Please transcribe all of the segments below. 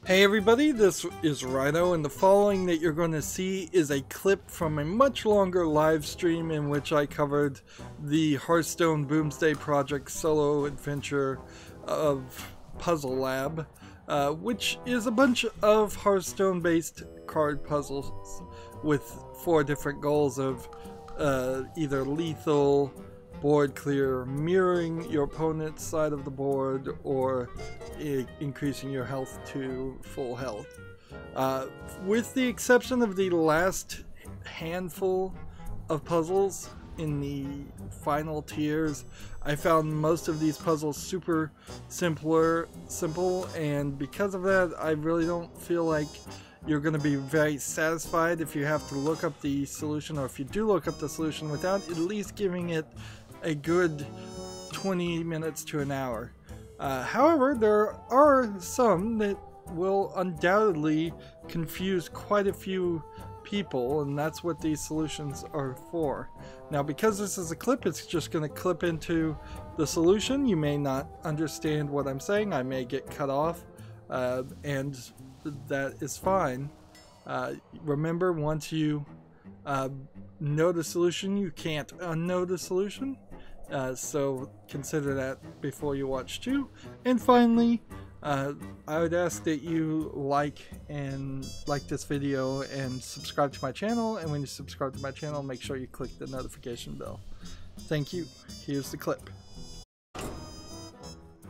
Hey everybody, this is Rydo, and the following that you're going to see is a clip from a much longer live stream in which I covered the Hearthstone Boomsday Project solo adventure of Puzzle Lab, which is a bunch of Hearthstone based card puzzles with 4 different goals of either lethal, board clear, mirroring your opponent's side of the board, or increasing your health to full health. With the exception of the last handful of puzzles in the final tiers, I found most of these puzzles super simple, and because of that, I really don't feel like you're going to be very satisfied if you have to look up the solution, or if you do look up the solution without at least giving it a good 20 minutes to an hour. However, there are some that will undoubtedly confuse quite a few people, and that's what these solutions are for. Now, because this is a clip, it's just going to clip into the solution. You may not understand what I'm saying. I may get cut off, and that is fine. Remember, once you know the solution, you can't unknow the solution. So consider that before you watch too. And finally, I would ask that you like this video and subscribe to my channel. And when you subscribe to my channel, make sure you click the notification bell. Thank you. Here's the clip.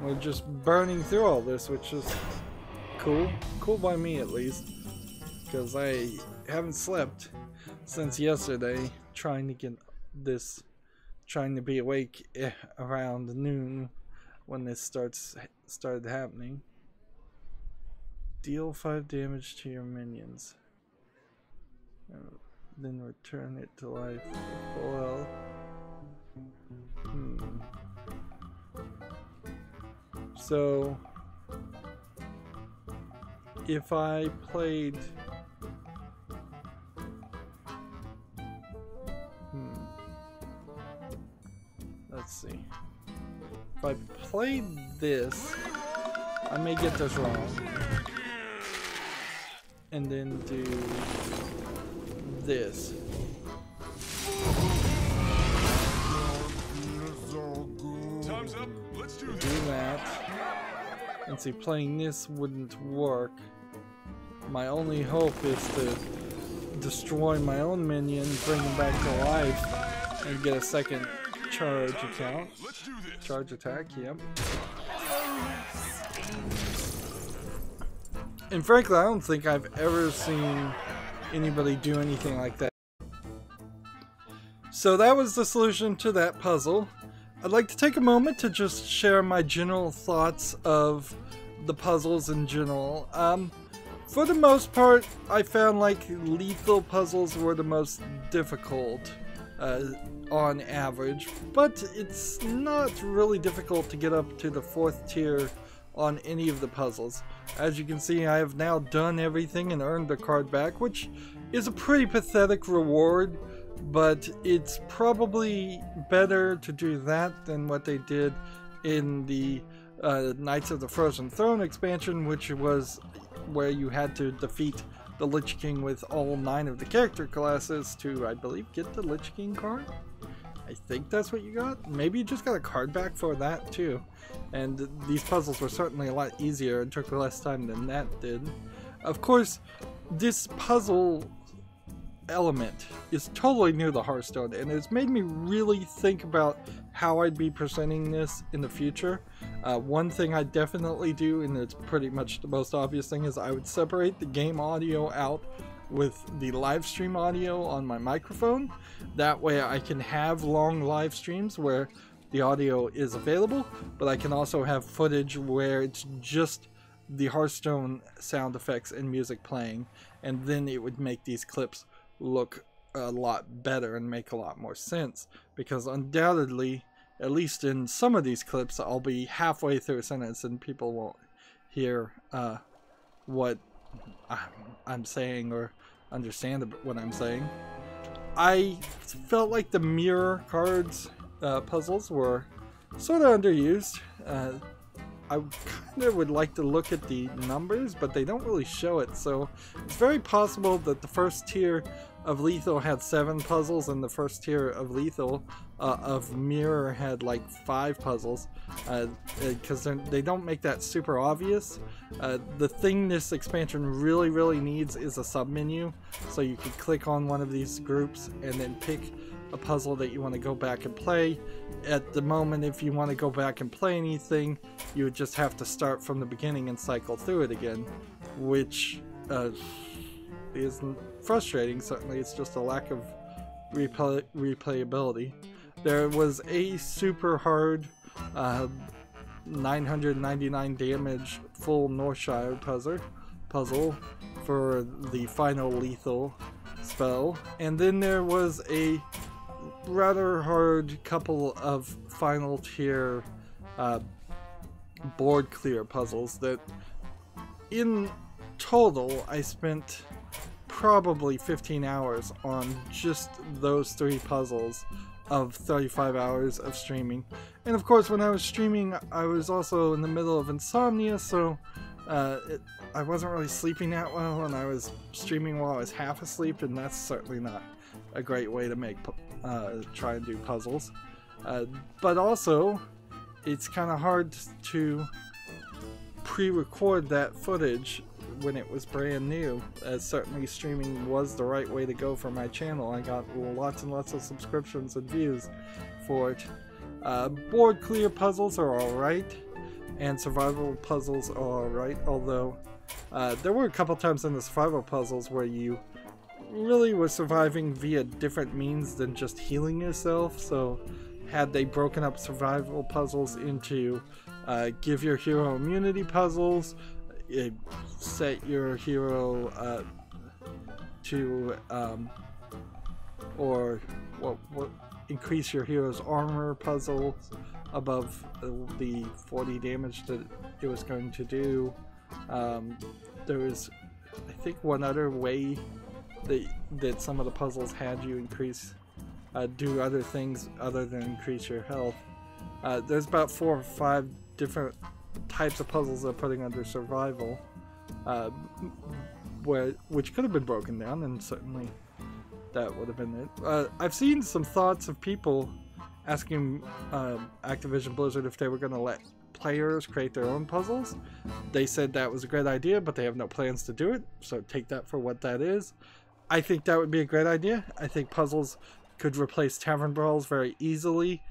We're just burning through all this, which is cool by me at least, because I haven't slept since yesterday trying to be awake around noon when this started happening. Deal 5 damage to your minions, then return it to life with full health. So if I played let's see. If I played this, I may get this wrong. And then do this. Time's up. Let's do that. And see, playing this wouldn't work. My only hope is to destroy my own minion, bring him back to life, and get a second charge account. Charge attack, yep. And frankly, I don't think I've ever seen anybody do anything like that. So that was the solution to that puzzle. I'd like to take a moment to just share my general thoughts of the puzzles in general. For the most part, I found like lethal puzzles were the most difficult on average, but it's not really difficult to get up to the 4th tier on any of the puzzles. As you can see, I have now done everything and earned the card back, which is a pretty pathetic reward, but it's probably better to do that than what they did in the Knights of the Frozen Throne expansion, which was where you had to defeat the Lich King with all 9 of the character classes to, I believe, get the Lich King card. I think that's what you got. Maybe you just got a card back for that too. And these puzzles were certainly a lot easier and took less time than that did. Of course, this puzzle element is totally new to Hearthstone, and it's made me really think about how I'd be presenting this in the future. One thing I definitely do, and it's pretty much the most obvious thing, is I would separate the game audio out with the live stream audio on my microphone. That way I can have long live streams where the audio is available, but I can also have footage where it's just the Hearthstone sound effects and music playing, and then it would make these clips look a lot better and make a lot more sense, because undoubtedly, at least in some of these clips, I'll be halfway through a sentence and people won't hear what I'm saying or understand what I'm saying. I felt like the mirror cards puzzles were sort of underused. I kind of would like to look at the numbers, but they don't really show it, so it's very possible that the first tier of Lethal had 7 puzzles and the first tier of Lethal of Mirror had like 5 puzzles, because they don't make that super obvious. The thing this expansion really needs is a submenu, so you can click on one of these groups and then pick a puzzle that you want to go back and play. At the moment, if you want to go back and play anything, you would just have to start from the beginning and cycle through it again, which is frustrating. Certainly, it's just a lack of replayability. There was a super hard 999 damage full Northshire puzzle for the final Lethal spell, and then there was a rather hard couple of final tier board clear puzzles that in total I spent probably 15 hours on just those 3 puzzles of 35 hours of streaming. And of course, when I was streaming, I was also in the middle of insomnia, so I wasn't really sleeping that well, and I was streaming while I was half asleep, and that's certainly not a great way to make try and do puzzles. But also, it's kind of hard to pre-record that footage when it was brand new, as certainly streaming was the right way to go for my channel. I got lots and lots of subscriptions and views for it. Board clear puzzles are alright, and survival puzzles are alright, although there were a couple times in the survival puzzles where you really were surviving via different means than just healing yourself. So had they broken up survival puzzles into give your hero immunity puzzles, set your hero to or what increase your hero's armor puzzle above the 40 damage that it was going to do. There was, I think, one other way that some of the puzzles had you increase do other things other than increase your health. There's about 4 or 5 different types of puzzles they're putting under survival, which could have been broken down, and certainly that would have been it. I've seen some thoughts of people asking Activision Blizzard if they were going to let players create their own puzzles. They said that was a great idea, but they have no plans to do it, so take that for what that is. I think that would be a great idea. I think puzzles could replace tavern brawls very easily,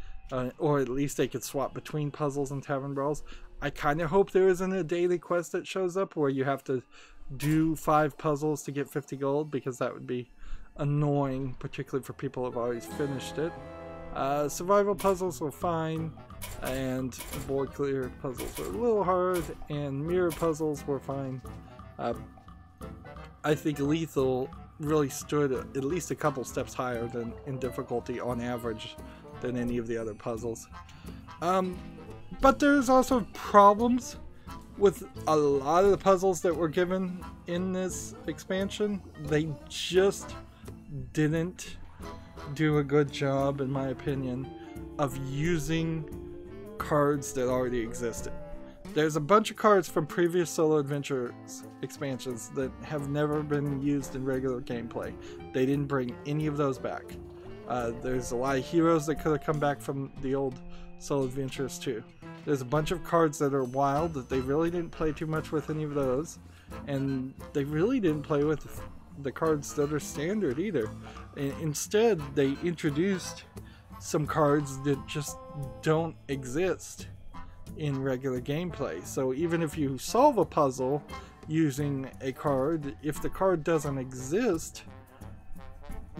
or at least they could swap between puzzles and tavern brawls. I kind of hope there isn't a daily quest that shows up where you have to do 5 puzzles to get 50 gold, because that would be annoying, particularly for people who have already finished it. Survival puzzles were fine, and board clear puzzles were a little hard, and mirror puzzles were fine. I think Lethal really stood at least a couple steps higher than in difficulty on average than any of the other puzzles. But there's also problems with a lot of the puzzles that were given in this expansion. They just didn't do a good job, in my opinion, of using cards that already existed. There's a bunch of cards from previous Solo Adventures expansions that have never been used in regular gameplay. They didn't bring any of those back. There's a lot of heroes that could have come back from the old Solo Adventures too. There's a bunch of cards that are wild that they really didn't play too much with any of those, and they really didn't play with the cards that are standard either. Instead, they introduced some cards that just don't exist in regular gameplay. So even if you solve a puzzle using a card, if the card doesn't exist,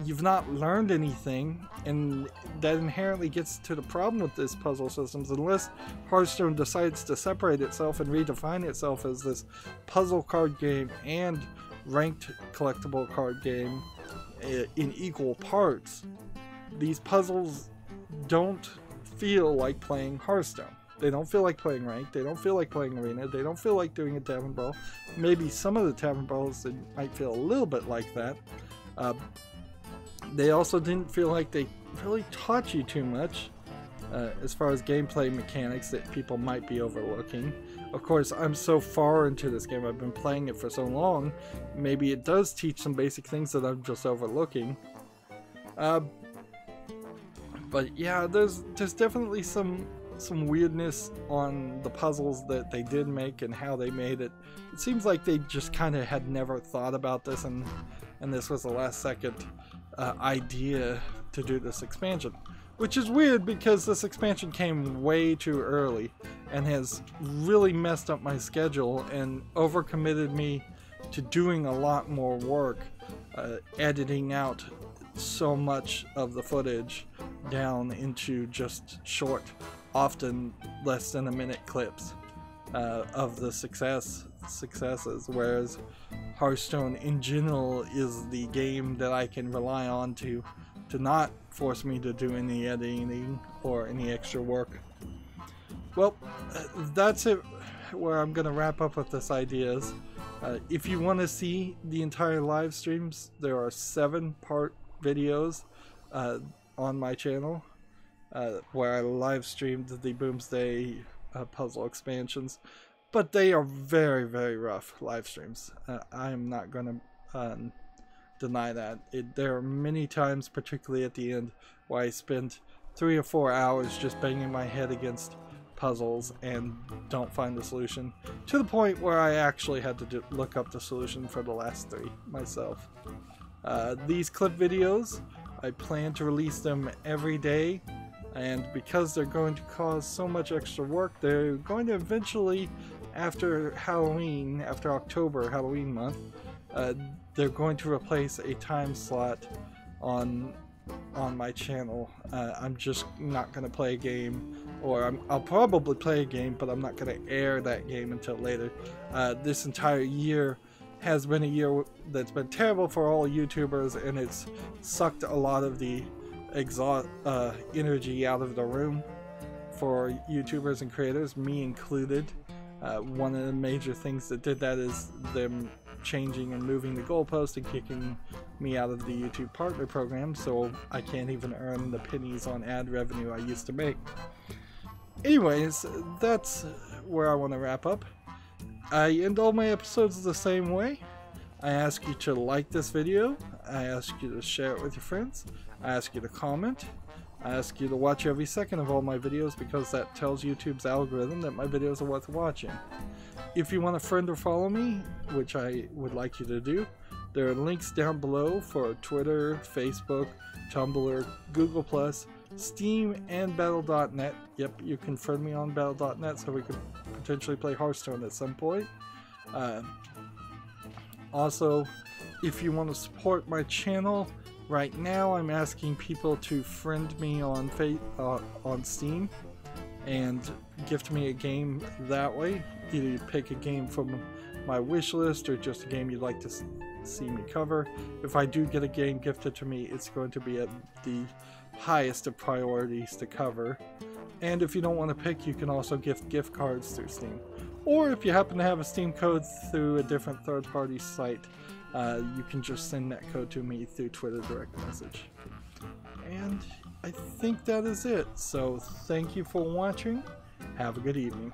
you've not learned anything, and that inherently gets to the problem with this puzzle systems. Unless Hearthstone decides to separate itself and redefine itself as this puzzle card game and ranked collectible card game in equal parts, these puzzles don't feel like playing Hearthstone. They don't feel like playing ranked, they don't feel like playing arena, they don't feel like doing a tavern brawl. Maybe some of the tavern brawls might feel a little bit like that. They also didn't feel like they really taught you too much as far as gameplay mechanics that people might be overlooking. Of course, I'm so far into this game, I've been playing it for so long, maybe it does teach some basic things that I'm just overlooking. But yeah, there's definitely some weirdness on the puzzles that they did make and how they made it. It seems like they just kind of had never thought about this, and this was the last second idea to do this expansion. Which is weird because this expansion came way too early and has really messed up my schedule and overcommitted me to doing a lot more work, editing out so much of the footage down into just short, often less than a minute clips of the successes, whereas Hearthstone in general is the game that I can rely on to not force me to do any editing or any extra work. Well, that's it where I'm gonna wrap up with this ideas. If you want to see the entire live streams, there are 7-part videos on my channel where I live streamed the Boomsday puzzle expansions, but they are very, very rough live streams. I am not gonna deny that. There are many times, particularly at the end, where I spent 3 or 4 hours just banging my head against puzzles and don't find the solution, to the point where I actually had to look up the solution for the last 3 myself. These clip videos, I plan to release them every day, and because they're going to cause so much extra work, they're going to eventually, after Halloween, after October, Halloween month, they're going to replace a time slot on my channel. I'm just not going to play a game, or I'll probably play a game, but I'm not going to air that game until later. This entire year has been a year that's been terrible for all YouTubers, and it's sucked a lot of the energy out of the room for YouTubers and creators, me included. One of the major things that did that is them changing and moving the goalpost and kicking me out of the YouTube partner program, so I can't even earn the pennies on ad revenue I used to make. Anyways, that's where I want to wrap up. I end all my episodes the same way. I ask you to like this video, I ask you to share it with your friends, I ask you to comment, I ask you to watch every second of all my videos, because that tells YouTube's algorithm that my videos are worth watching. If you want to friend or follow me, which I would like you to do, there are links down below for Twitter, Facebook, Tumblr, Google+, Steam, and Battle.net. Yep, you can friend me on Battle.net so we could potentially play Hearthstone at some point. Also, if you want to support my channel, right now I'm asking people to friend me on Steam and gift me a game that way. Either you pick a game from my wish list or just a game you'd like to see me cover. If I do get a game gifted to me, it's going to be at the highest of priorities to cover. And if you don't want to pick, you can also gift gift cards through Steam. Or if you happen to have a Steam code through a different third-party site, you can just send that code to me through Twitter direct message. And I think that is it. So thank you for watching. Have a good evening.